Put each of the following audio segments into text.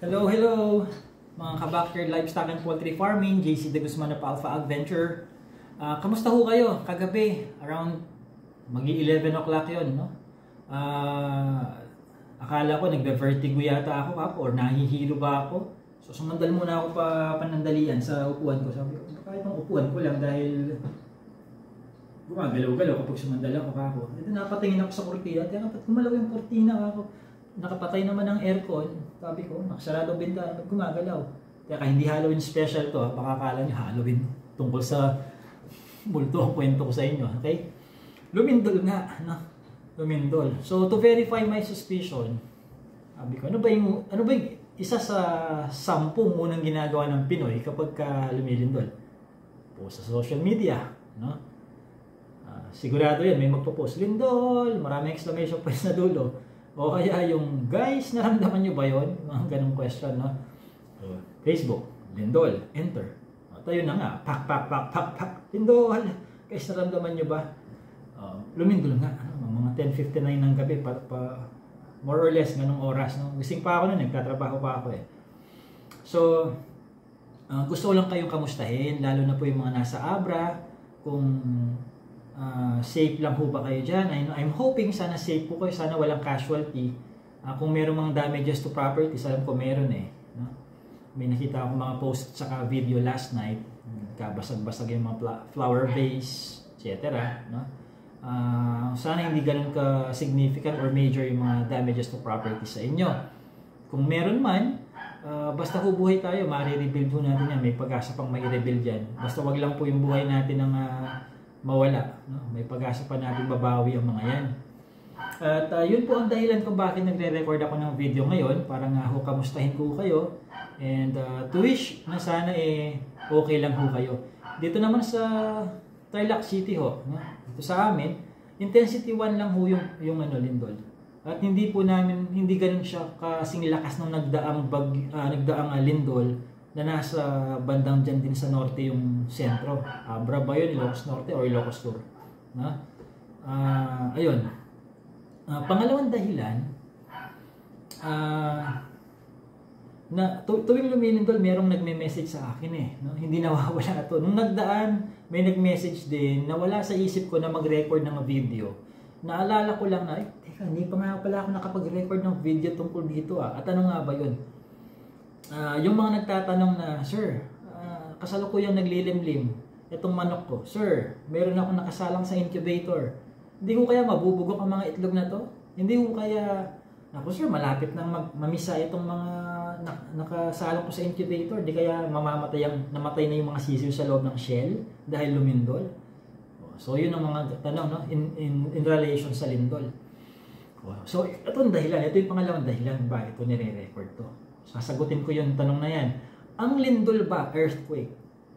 Hello, hello! Mga ka-backyard livestock and poultry farming, JC De Guzman of Alpha Adventure. Kamusta ho kayo? Kagabi, around magi-11 o'clock yun, no? Akala ko nagbe-vertigo yata ako or nahihilo ba ako? So sumandal muna ako panandalian sa upuan ko. Sabi ko, kahit ang upuan ko lang dahil gumagalaw-galaw kapag sumandal ako. Ito napatingin ako sa kurtina, kaya kapag gumalaw yung kurtina ako, nakapatay naman ang aircon, sabi ko, nakasarado bintana, gumagalaw. Kaya hindi Halloween special to, baka akala nyo Halloween tungkol sa multo ang kwento ko sa inyo, okay? Lumindol nga, no? Lumindol. So, to verify my suspicion, sabi ko, ano ba yung isa sa 10 munang ginagawa ng Pinoy kapag lumilindol? Post sa social media, no? Sigurado yan, may magpo-post, lindol, maraming exclamation points na dulo. O kaya yung, guys, naramdaman nyo ba yun? Mga ganong question, no? Facebook, lindol, enter. O, tayo na nga, pak, lindol. Guys, naramdaman nyo ba? Lumindol nga, mga 10:59 ng gabi, more or less, ganong oras, no? Gising pa ako nun, nagtatrabaho pa ako eh. So, gusto ko lang kayong kamustahin, lalo na po yung mga nasa Abra, kung safe lang ho ba kayo dyan. I'm hoping sana safe po kayo, sana walang casualty. Kung meron mga damages to property, alam ko meron eh, no? May nakita ako mga post saka video last night, kabasag-basag yung mga flower vase, etc. No? Sana hindi ganun ka significant or major yung mga damages to property sa inyo. Kung meron man, basta ho buhay tayo, ma-rebuild ho natin yan. May pag-asa pang may rebuild yan. Basta wag lang po yung buhay natin ng mawala, no? May pag-asa pa natin babawi ang mga yan. At yun po ang dahilan kung bakit nagre-record ako ng video ngayon, para nga ho kamustahin ko kayo and to wish na sana okay lang ho kayo. Dito naman sa Tarlac City ho, no? Dito sa amin, intensity 1 lang ho yung lindol. At hindi ganun siya kasing lakas ng nagdaang lindol na nasa bandang dyan din sa norte yung sentro. Abra ba yun? Ilocos Norte o Ilocos Sur? Na? Ayun. Pangalawang dahilan, tuwing lumilindol, merong nagme-message sa akin eh. No? Hindi nawawala ito. Nung nagdaan, may nag-message din na wala sa isip ko na mag-record ng video. Naalala ko lang na, teka, hindi pa nga pala ako nakapag-record ng video tungkol dito ah. At ano nga ba yun? Yung mga nagtatanong na, Sir, kasalukuyang naglilimlim itong manok ko. Sir, meron ako nakasalang sa incubator. Hindi ko kaya mabubugok ang mga itlog na to? Hindi ko kaya, naku sir, malapit nang mamisa itong mga nakasalang ko sa incubator. Di kaya namatay na yung mga sisiw sa loob ng shell dahil lumindol? So yun ang mga tanong, no? in relation sa lindol. So itong dahilan, ito yung pangalawang dahilan bakit ito nire-record to. Sasagutin ko yung tanong na yan. Ang lindol ba, earthquake?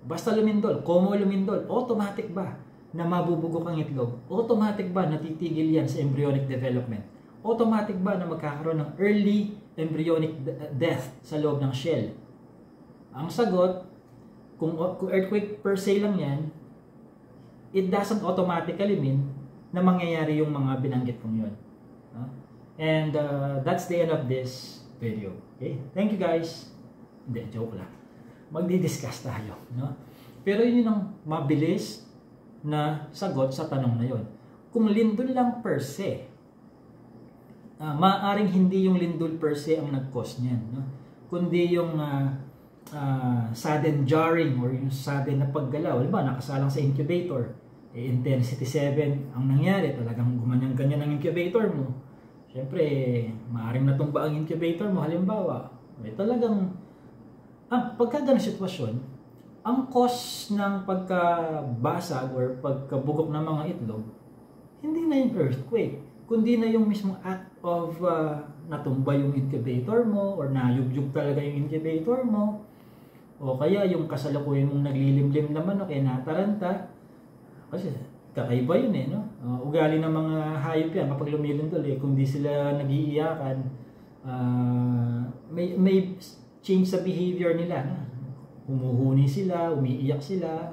Basta lumindol, como lumindol, automatic ba na mabubugok ang itlog? Automatic ba natitigil yan sa embryonic development? Automatic ba na magkakaroon ng early embryonic death sa loob ng shell? Ang sagot, kung earthquake per se lang yan, it doesn't automatically mean na mangyayari yung mga binanggit kong yun. And that's the end of this video. Okay? Thank you guys. Hindi, joke lang. Magdi-discuss tayo, no? Pero yun ang mabilis na sagot sa tanong na yun. Kung lindol lang per se, maaaring hindi yung lindol per se ang nag-cause niyan, no? Kundi yung sudden jarring or yung sudden na paggalaw. Halimbawa, nakasalang sa incubator, intensity 7 ang nangyari, talagang gumanyan-ganyan ang incubator mo. Siyempre, maaaring natumba ang incubator mo, halimbawa. May talagang, pagka ganang sitwasyon, ang cause ng pagkabasag or pagkabugok ng mga itlog, hindi na yung earthquake, kundi na yung mismong act of natumba yung incubator mo or nayugyug talaga yung incubator mo, o kaya yung kasalukuyan mong naglilimlim na manok nataranta. Kasi kakaiba yun eh, no? Ugali ng mga hayop yan kapag lumilindol eh, kung di sila nag-iiyakan, may change sa behavior nila, no? Humuhuni sila, umiiyak sila,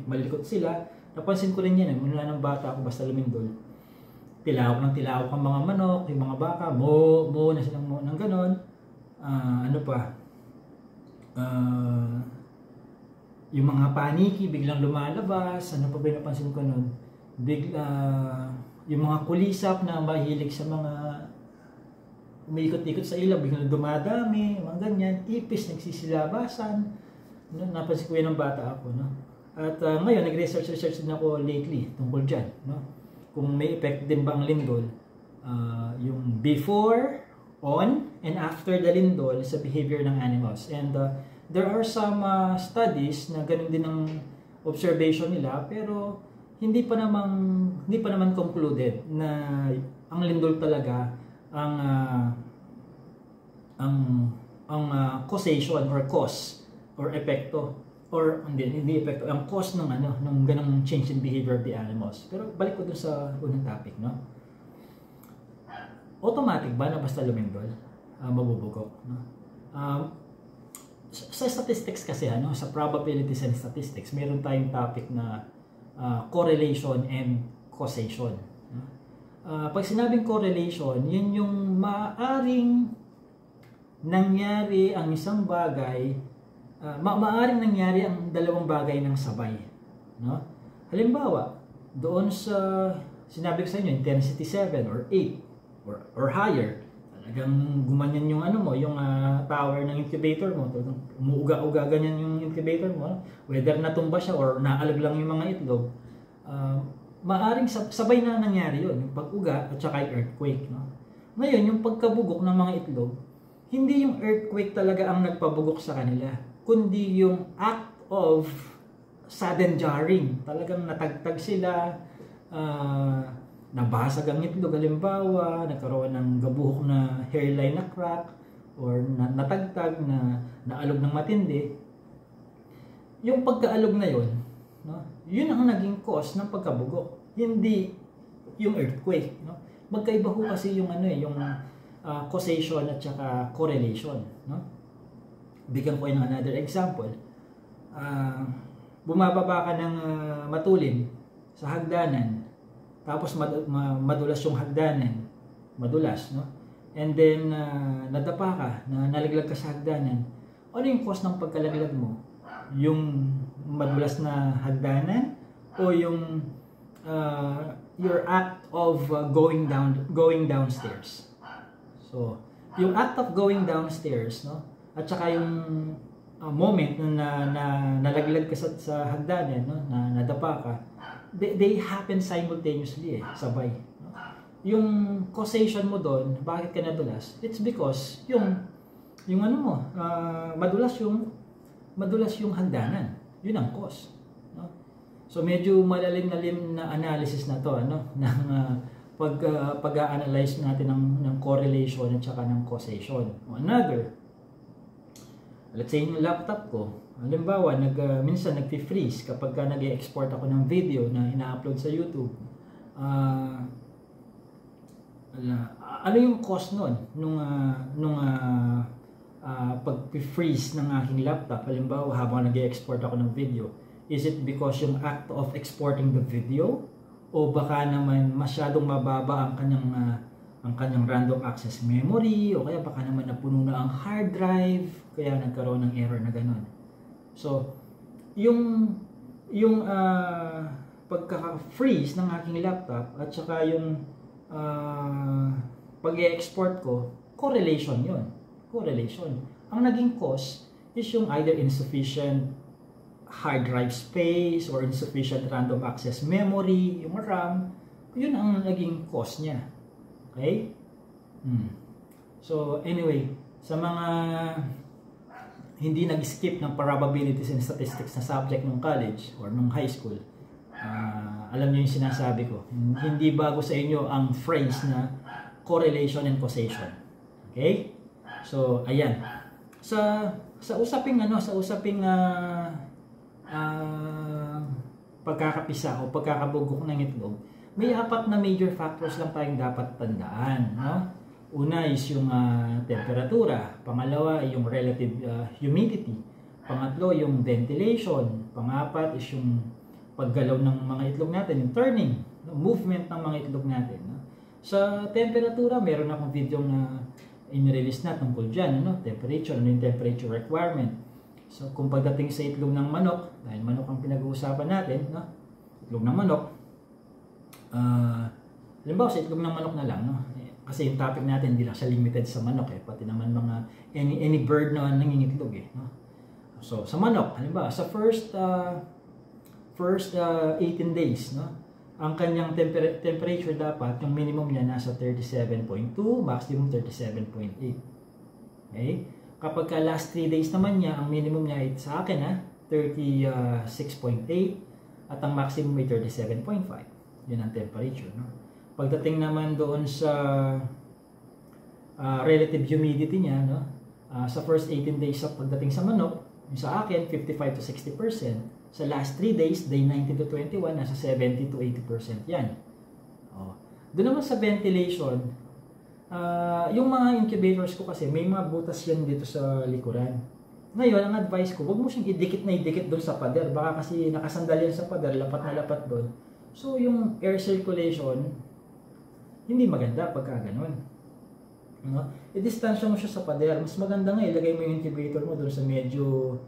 malikot sila. Napansin ko rin yan, mula ng bata ako basta lumindol. Tilawak ang mga manok, yung mga baka, mo na silang mo ng ganon. Ano pa? Yung mga paniki biglang lumalabas. Ano pa ba yung napansin ko nun? Yung mga kulisap na mahilig sa mga umiikot-ikot sa ilaw, biglang dumadami, mga ganyan, ipis, nagsisilabasan. No, napansin ko yan ng bata ako, no? At ngayon, nag-research din ako lately tungkol dyan, no? Kung may effect din ba ang lindol, yung before, on, and after the lindol sa behavior ng animals. And there are some studies na ganun din ang observation nila, pero hindi pa naman concluded na ang lindol talaga ang causation or cause or epekto or hindi epekto ang cause ng ng ganung change in behavior of the animals. Pero balik ko dun sa unang topic, no? Automatic ba na basta lumindol mabubugok, no? Sa statistics kasi sa probabilities and statistics, meron tayong topic na correlation and causation. Pag sinabing correlation, yun yung maaaring nangyari ang isang bagay, maaaring nangyari ang dalawang bagay ng sabay, no? Halimbawa, doon sa sinabi ko sa inyo, intensity 7 or 8 or higher, talagang gumanyan yung yung tower ng incubator mo, umuuga-uga ganyan yung incubator mo, whether natumba siya or naalag lang yung mga itlog, maaring sabay na nangyari yun, yung pag-uga at saka yung earthquake, no? Ngayon, yung pagkabugok ng mga itlog, hindi yung earthquake talaga ang nagpabugok sa kanila, kundi yung act of sudden jarring. Talagang natagtag sila, nabasag ang itlog, halimbawa, nagkaroon ng gabuhok na hairline na crack, or natagtag, na naalog ng matindi. Yung pagkaalog na yun, no? Yun ang naging cause ng pagkabugok, hindi yung earthquake, no? Magkaiba ho kasi yung yung causation at saka correlation, no? Bigyan ko ng another example. Bumababa ka ng matulin sa hagdanan, tapos madulas yung hagdanan, no? And then nadapa ka, nalaglag ka sa hagdanan. Ano yung cause ng pagkalaglag mo? Yung madulas na hagdanan o yung your act of going downstairs? So, yung act of going downstairs, no? At saka yung moment na nalaglag ka sa hagdanan, no? Na nadapa ka, they happen simultaneously, sabay, no? Yung causation mo doon, bakit ka nadulas? It's because yung madulas yung hagdanan. Yun ang cause, no? So medyo malalim na analysis na to, ng pag-analyze natin ng correlation at saka ng causation. Another, let's say yung laptop ko, halimbawa minsan nagfi-freeze kapag nag-export ako ng video na ina-upload sa YouTube. Ano yung cause nung pag-freeze ng aking laptop, halimbawa habang nag-export ako ng video? Is it because yung act of exporting the video, o baka naman masyadong mababa ang kanyang random access memory, o kaya baka naman napuno na ang hard drive kaya nagkaroon ng error na ganun? So yung pagka-freeze ng aking laptop at saka yung pag-export ko, correlation yun. Correlation. Ang naging cause is yung either insufficient hard drive space or insufficient random access memory, yung RAM. Yun ang naging cause niya. Okay? So anyway, sa mga hindi nag-skip ng probabilities and statistics na subject ng college or nung high school, alam niyo yung sinasabi ko. Hindi bago sa inyo ang phrase na correlation and causation. Okay? So ayan. Sa usaping pagkakapisa o pagkakabugok ng itlog, may 4 na major factors lang tayong dapat tandaan, no? Una is yung temperatura, pangalawa ay yung relative humidity, pangatlo yung ventilation, pangapat is yung paggalaw ng mga itlog natin, yung turning, movement ng mga itlog natin, no? Sa temperatura, meron akong video na inirelease na tungkol dyan, ano? Temperature, ano yung temperature requirement. So kung pagdating sa itlog ng manok, dahil manok ang pinag-uusapan natin, no? Itlog ng manok, halimbawa sa itlog ng manok na lang, no? Kasi yung topic natin hindi lang siya limited sa manok, pati naman mga any bird na nangingitlog, no? So sa manok, halimbawa sa first 18 days, no? Ang kanyang temperature dapat, yung minimum niya nasa 37.2, maximum 37.8. Okay? Kapag ka last 3 days naman niya, ang minimum niya ay sa akin 36.8 at ang maximum ay 37.5. Yun ang temperature, no? Pagdating naman doon sa relative humidity niya, no? Sa first 18 days sa pagdating sa manok, yung sa akin 55 to 60%. Sa last 3 days, day 19 to 21, nasa 70 to 80% yan. Doon naman sa ventilation, yung mga incubators ko kasi, may mga butas yan dito sa likuran. Ngayon, ang advice ko, huwag mo siyang idikit na idikit doon sa pader. Baka kasi nakasandal yan sa pader, lapat na lapat doon. So, yung air circulation, hindi maganda pagka ganun. I-distansya mo siya sa pader. Mas maganda nga, ilagay mo yung incubator mo doon sa medyo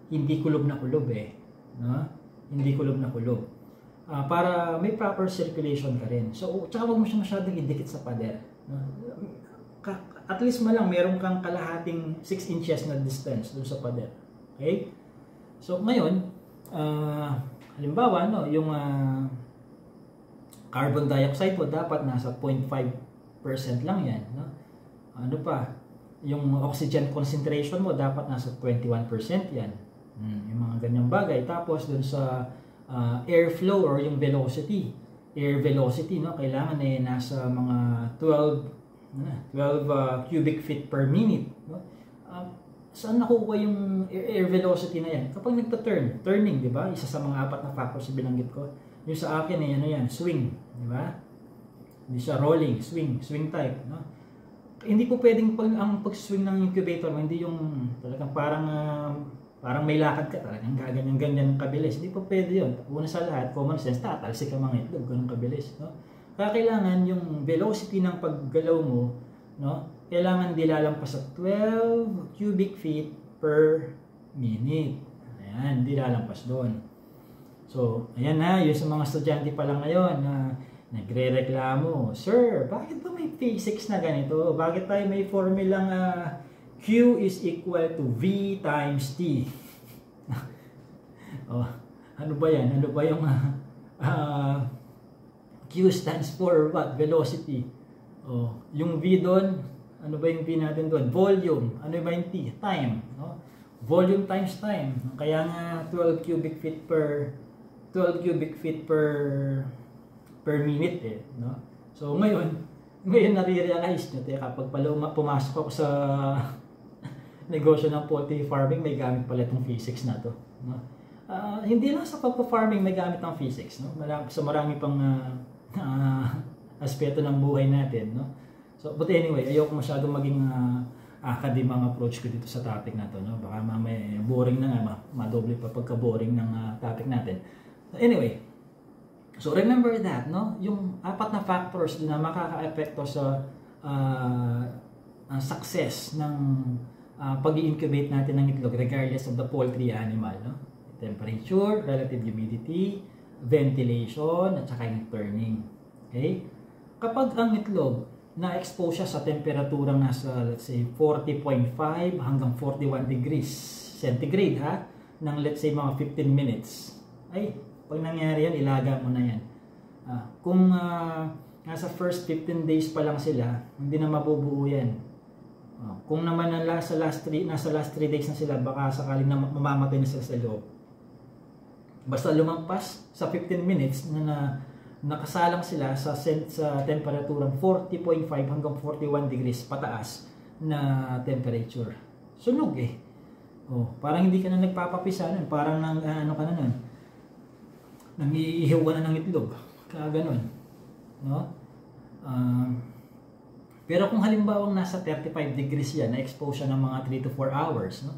hindi kulob na kulob no? Hindi kulob na kulob. Para may proper circulation ka rin. So, tsaka huwag mo siya masyadong idikit sa pader. No? At least lang meron kang kalahating 6 inches na distance doon sa pader. Okay? So, ngayon, halimbawa, no, yung carbon dioxide mo dapat nasa 0.5% lang yan. No? Ano pa? Yung oxygen concentration mo dapat nasa 21% yan. Yung mga ganyang bagay. Tapos dun sa airflow or yung velocity, air velocity, no, kailangan nasa mga 12 cubic feet per minute, no? Saan nakukuha yung air velocity na yan? Kapag turning, di ba? Isa sa mga 4 na factors na binanggit ko. Yung sa akin ano yan, swing, di ba? Hindi siya rolling, swing type, no? Hindi po pwedeng ang pag-swing ng incubator mo, hindi yung talagang parang may lakad ka, talagang gaganyan-ganyan kabilis. Hindi po pwede yun. Una sa lahat, common sense, tatalsik ang mga itlog, ganun kabilis, no? Kaya kailangan yung velocity ng paggalaw mo, no? Kailangan di lalampas sa 12 cubic feet per minute. Ayan, di lalampas doon. So, ayan yung sa mga estudyante pa lang ngayon na nagre-reklamo, Sir, bakit ba may physics na ganito? Bakit tayo may formulang Q is equal to V times T? Ano ba yan? Ano ba yung Q stands for what? Velocity. Yung V doon, ano ba yung V natin doon? Volume. Ano ba yung T? Time. No? Volume times time. Kaya nga 12 cubic feet per minute no? So ngayon nare-realize nyo, kapag pumasok ako sa negosyo ng poultry farming, may gamit pala itong physics na to, no? Hindi lang sa pagpa-farming may gamit ng physics, no? Sa marami pang aspeto ng buhay natin, no? So but anyway, ayoko masyadong maging academic approach ko dito sa topic na to, no? Baka mamaya boring na nga, madoble pa pagka-boring ng topic natin. Anyway, so remember that, no? Yung 4 na factors na makaka-epekto sa success ng pag-i-incubate natin ng itlog regardless of the poultry animal, no? Temperature, relative humidity, ventilation, at saka yung turning. Okay? Kapag ang itlog na-expose siya sa temperaturang nasa, let's say, 40.5 hanggang 41 degrees centigrade, ng let's say mga 15 minutes, ay, pag nangyari yan, ilaga mo na yan. Kung nasa first 15 days pa lang sila, hindi na mabubuo yan. Kung naman nasa last 3 days na sila, baka sakaling na mamamatay na sila sa loob. Basta lumampas sa 15 minutes na nakasalang sila sa temperaturang 40.5 hanggang 41 degrees pataas na temperature. Sunog parang hindi ka na nagpapapisa nun, parang ano ka na nun, nangiihiw ka na ng itlog, kaya ganun, no? Pero kung halimbawa nasa 35 degrees yan, na-expose siya ng mga 3 to 4 hours, no?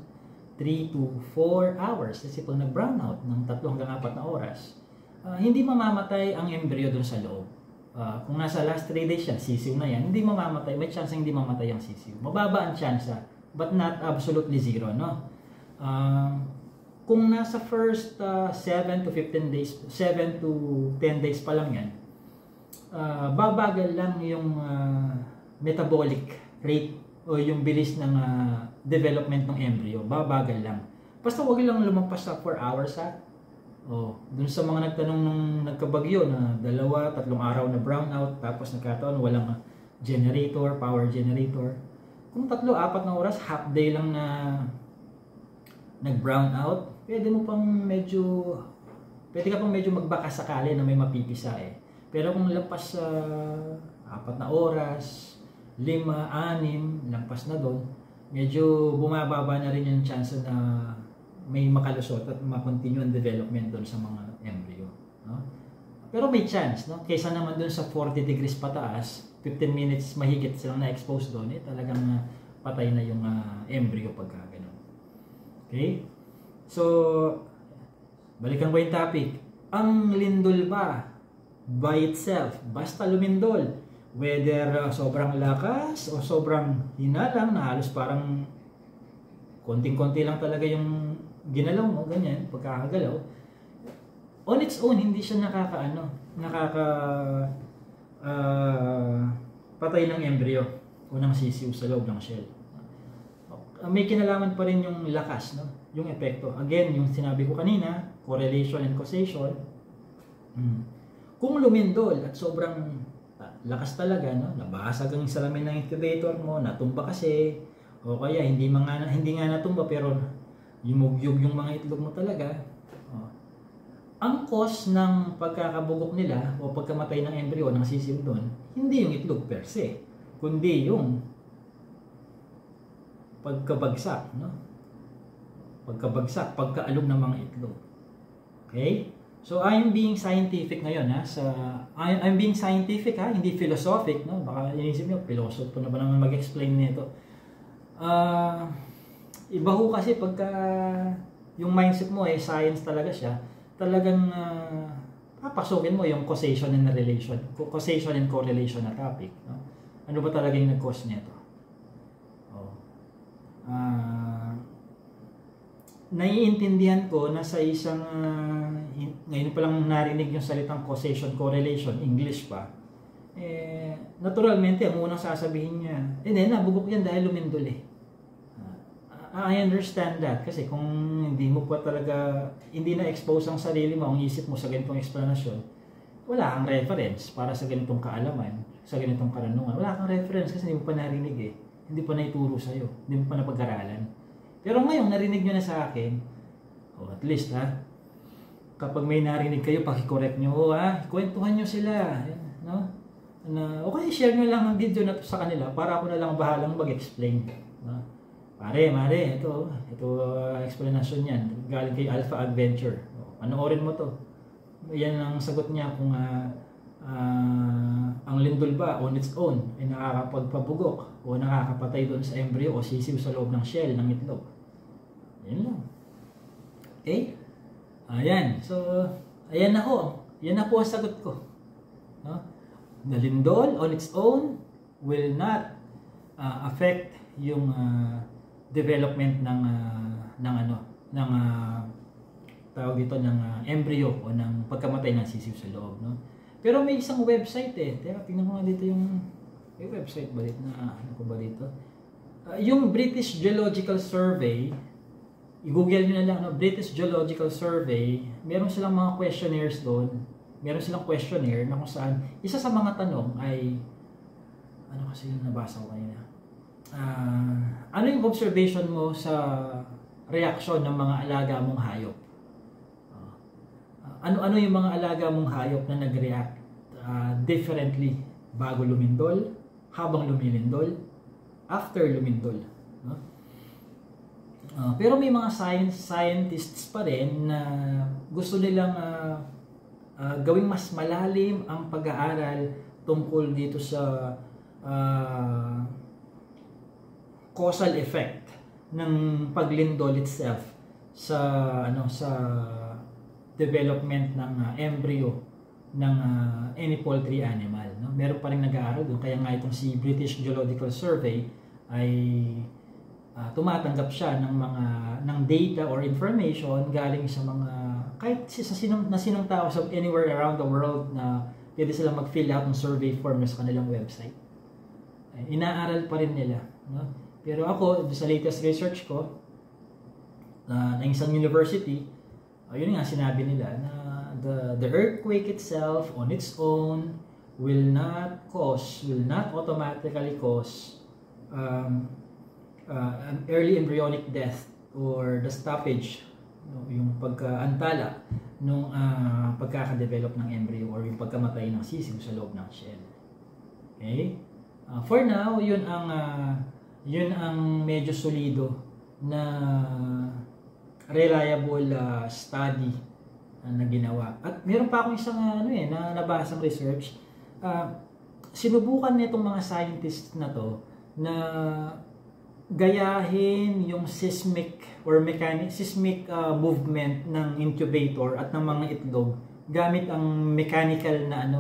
3 to 4 hours, kasi pag nag-brown out ng 3 hanggang 4 na oras, hindi mamamatay ang embryo dun sa loob. Kung nasa last 3 days yan, sisiw na yan, hindi mamamatay. May chance hindi mamatay ang sisiw. Mababa ang chance, but not absolutely zero, no? Kung nasa first 7 to 15 days, 7 to 10 days pa lang yan, babagal lang yung metabolic rate o yung bilis ng development ng embryo. Babagal lang. Basta wag lang lumampas sa 4 hours, dun sa mga nagtanong nung nagkabagyo na 2-3 araw na brownout, tapos nagkataon walang generator, power generator. Kung 3-4 na oras, half day lang na nag-brown out, pwede ka pang medyo magbaka sakali na may mapipisa Pero kung lampas sa 4 na oras, 5, 6, lampas na doon, medyo bumababa na rin yung chance na may makalusot at ma-continue ang development doon sa mga embryo. No? Pero may chance, no? Kaysa naman doon sa 40 degrees pataas, 15 minutes mahigit silang na-expose doon, talagang patay na yung embryo pagka ganun. Okay? So, balikan ko yung topic. Ang lindol ba by itself, basta lumindol, whether sobrang lakas o sobrang hina lang na halos parang konting-konti lang talaga yung ginalaw mo, ganyan, pagkakagalaw, on its own, hindi siya patay ng embryo o ng sisiw sa loob ng shell. May kinalaman pa rin yung lakas, no? Yung epekto. Again, yung sinabi ko kanina, correlation and causation. Kung lumindol at sobrang lakas talaga, no? Nabasag ang salamin ng incubator mo, natumba kasi, o kaya hindi nga natumba pero yumugyug yung mga itlog mo talaga. Ang cause ng pagkakabugok nila o pagkamatay ng embryo ng sisiw doon, hindi yung itlog per se, kundi yung pagkabagsak, no? Pagkaalog ng mga itlog. Okay? So I'm being scientific ngayon, I'm being scientific, hindi philosophic, no? Baka inisip niyo, philosopher na ba naman mag-explain nito? Iba ho kasi pagka yung mindset mo science talaga siya, talagang papasukin mo yung causation and correlation na topic, no? Ano ba talaga yung nag-cause nito? Naiintindihan ko na sa isang ngayon pa lang narinig yung salitang causation, correlation, English pa. Naturalmente, ang unang sasabihin niya, nabugok yan dahil lumindol I understand that kasi kung hindi mo pa talaga, hindi na-expose ang sarili mo, ang isip mo sa ganitong explanation, wala kang reference para sa ganitong kaalaman, sa ganitong karunungan. Wala kang reference kasi hindi mo pa narinig hindi pa naituro sa'yo, hindi mo pa napag-aralan. Pero ngayon, narinig nyo na sa akin, at least kapag may narinig kayo, paki-correct nyo, kwentuhan nyo sila, no? Okay, share nyo lang ang video na to sa kanila para ako na lang bahalang mag-explain, no? Mare, ito explanation yan. Galing kay Alpha Adventure. Panoorin mo to. Yan ang sagot niya kung ang lindol ba on its own ay nakakapagpabugok o nakakapatay doon sa embryo o sisiw sa loob ng shell ng itlog. Yan lang. Okay? Ayan. So, ayan na ho. Yan na po ang sagot ko. No? The lindol on its own will not affect yung development ng tawag dito ng embryo o ng pagkamatay ng sisiw sa loob, no? Pero may isang website Teka, tingnan ko nga dito yung may website ba dito na ano ko ba dito? Yung British Geological Survey, i-google niyo na lang, no? British Geological Survey, meron silang mga questionnaires doon. Meron silang questionnaire na kung saan isa sa mga tanong ay ano kasi yung nabasa ko kanina. Ano yung observation mo sa reaksyon ng mga alaga mong hayop? Ano yung mga alaga mong hayop na nag-react differently bago lumindol, habang lumilindol, after lumindol, no? Pero may mga scientists pa rin na gusto nilang gawing mas malalim ang pag-aaral tungkol dito sa causal effect ng paglindol itself sa development ng embryo ng any poultry animal. No? Meron pa rin nag-aaral doon. Kaya nga itong si British Geological Survey ay tumatanggap siya ng data or information galing sa mga kahit sa sinong tao sa anywhere around the world na pwede silang mag-fill out ng survey form sa kanilang website. Inaaral pa rin nila. No? Pero ako, sa latest research ko, na isang university, yun nga sinabi nila na the earthquake itself on its own will not automatically cause an early embryonic death or the stoppage, yung pagkaantala nung pagkakadevelop ng embryo or yung pagkamatay ng sisig sa loob ng shell. Okay? For now, yun ang medyo solido na reliable study na ginawa. At meron pa akong isang na nabasang research. Sinubukan nitong mga scientists na to na gayahin yung seismic movement ng incubator at ng mga itlog gamit ang mechanical na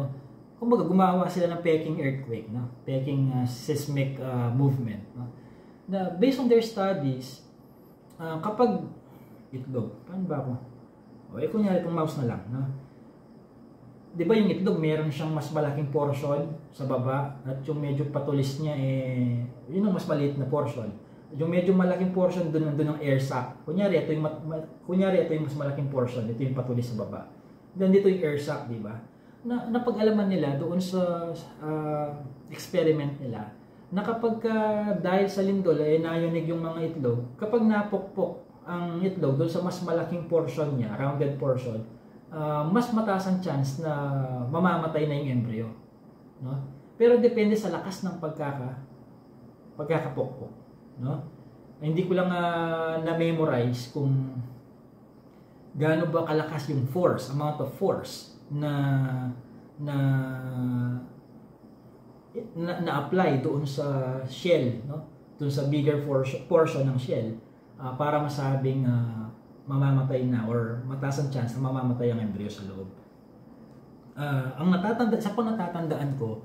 kumbaga gumawa sila ng Peking earthquake, no? Peking seismic movement, no? Na based on their studies, kapag itlog, paano ba ako? Kunyari itong mouse na lang, no? Di ba yung itlog meron siyang mas malaking portion sa baba at yung medyo patulis niya yun ang mas maliit na portion. Yung medyo malaking portion doon ang air sac. Kunyari ito yung mas malaking portion, ito yung patulis sa baba. Then dito yung air sac, di ba? Napag-alaman nila doon sa experiment nila na kapag dahil sa lindol nayunig yung mga itlog, kapag napukpok ang itlog doon sa mas malaking portion niya, rounded portion, mas mataas ang chance na mamamatay na yung embryo, no? Pero depende sa lakas ng pagkakapukpok, no? Hindi ko lang na-memorize kung gaano ba kalakas yung amount of force na apply doon sa shell, no? Doon sa bigger portion ng shell para masabing mamamatay na or mataas ang chance na mamamatay ang embryo sa loob. Sa natatandaan ko,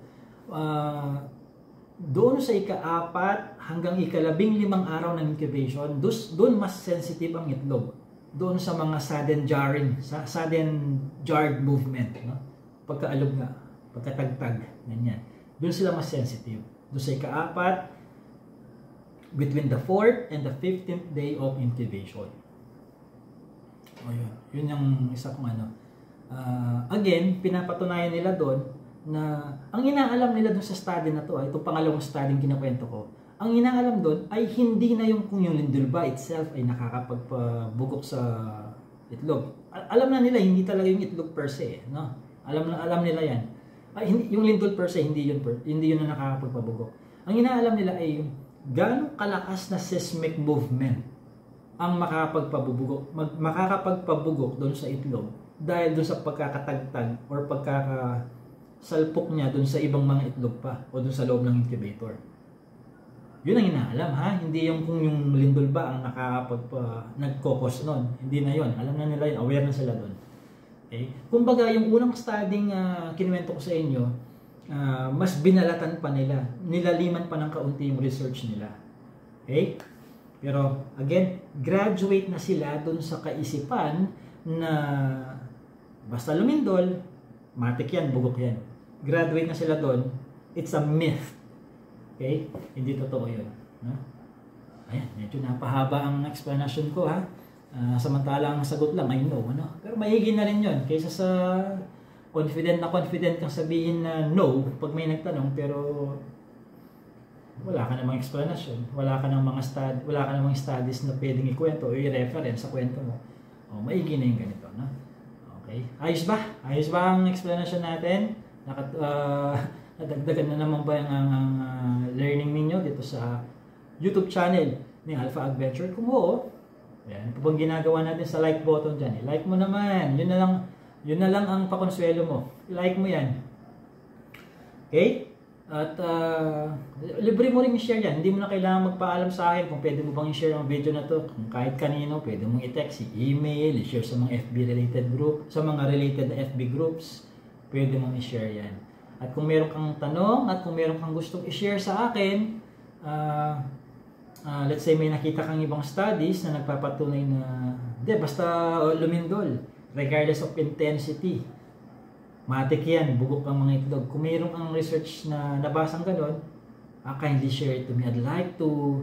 doon sa ika-4 hanggang ika-15 araw ng incubation, doon mas sensitive ang itlog. Doon sa mga sudden jarred movement, no? Pagkaalog nga, pagkatagtag, ganyan. Doon sila mas sensitive. Doon sa ika-4, between the 4th and the 15th day of incubation. Yun yung isa kong again, pinapatunayan nila doon na ang inaalam nila doon sa study na to, itong pangalawang study yung kinakwento ko, ang inaalam doon ay hindi na kung yung lindol ba itself ay nakakapagpabugok sa itlog. Alam na nila, hindi talaga yung itlog per se, no? Alam nila yan. Yung lindol per se, hindi yun na nakakapagpabugok. Ang inaalam nila ay yung gaano kalakas na seismic movement ang makakapagpabugok doon sa itlog dahil doon sa pagkakatagtag or pagkakasalpok niya doon sa ibang mga itlog pa o doon sa loob ng incubator. Yun ang inaalam, ha? Hindi kung yung lindol ba ang nagkokos nun. Hindi na yun. Alam na nila yun. Aware na sila doon. Okay? Kumbaga, yung unang studying kinuwento ko sa inyo, mas binalatan pa nila. Nilaliman pa ng kaunti yung research nila. Okay? Pero, again, graduate na sila doon sa kaisipan na basta lumindol, matik yan, bugok yan. Graduate na sila doon. It's a myth. Okay? Hindi totoo yun. No? Ayan, medyo napahaba ang explanation ko, ha? Samantalang sagot lang, I know. Ano? Pero maigi na rin yun. Kaysa sa confident kang sabihin na no pag may nagtanong, pero wala ka namang explanation. Wala ka namang studies na pwedeng ikwento o i-reference sa kwento mo. Maigi na yung ganito. No? Okay? Ayos ba? Ayos ba ang explanation natin? Nadagdagan na naman ba ang learning ninyo dito sa YouTube channel ni Alpha Adventure? Kung oo, yan po bang ginagawa natin sa like button dyan? I-like mo naman. Yun na lang ang pakonsuelo mo. I-like mo yan. Okay? At libre mo rin i-share yan. Hindi mo na kailangan magpaalam sa akin kung pwede mo bang i-share ang video na to. Kung kahit kanino, pwede mong i-text, i-email, i-share sa mga FB related group, sa mga related FB groups. pwede mong i-share yan. At kung meron kang tanong at kung meron kang gustong i-share sa akin, let's say may nakita kang ibang studies na nagpapatunay na basta lumindol regardless of intensity, matik yan, bugok ang mga itlog. Kung meron kang research na nabasang ganon, kindly share it to me. I'd like to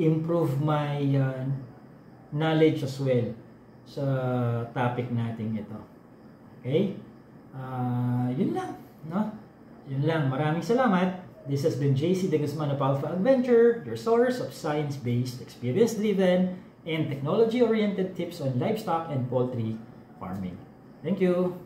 improve my knowledge as well sa topic natin ito. Okay? Yun lang, no? Yun lang. Maraming salamat. This has been JC De Guzman of Alpha Adventure, your source of science-based, experience-driven, and technology-oriented tips on livestock and poultry farming. Thank you.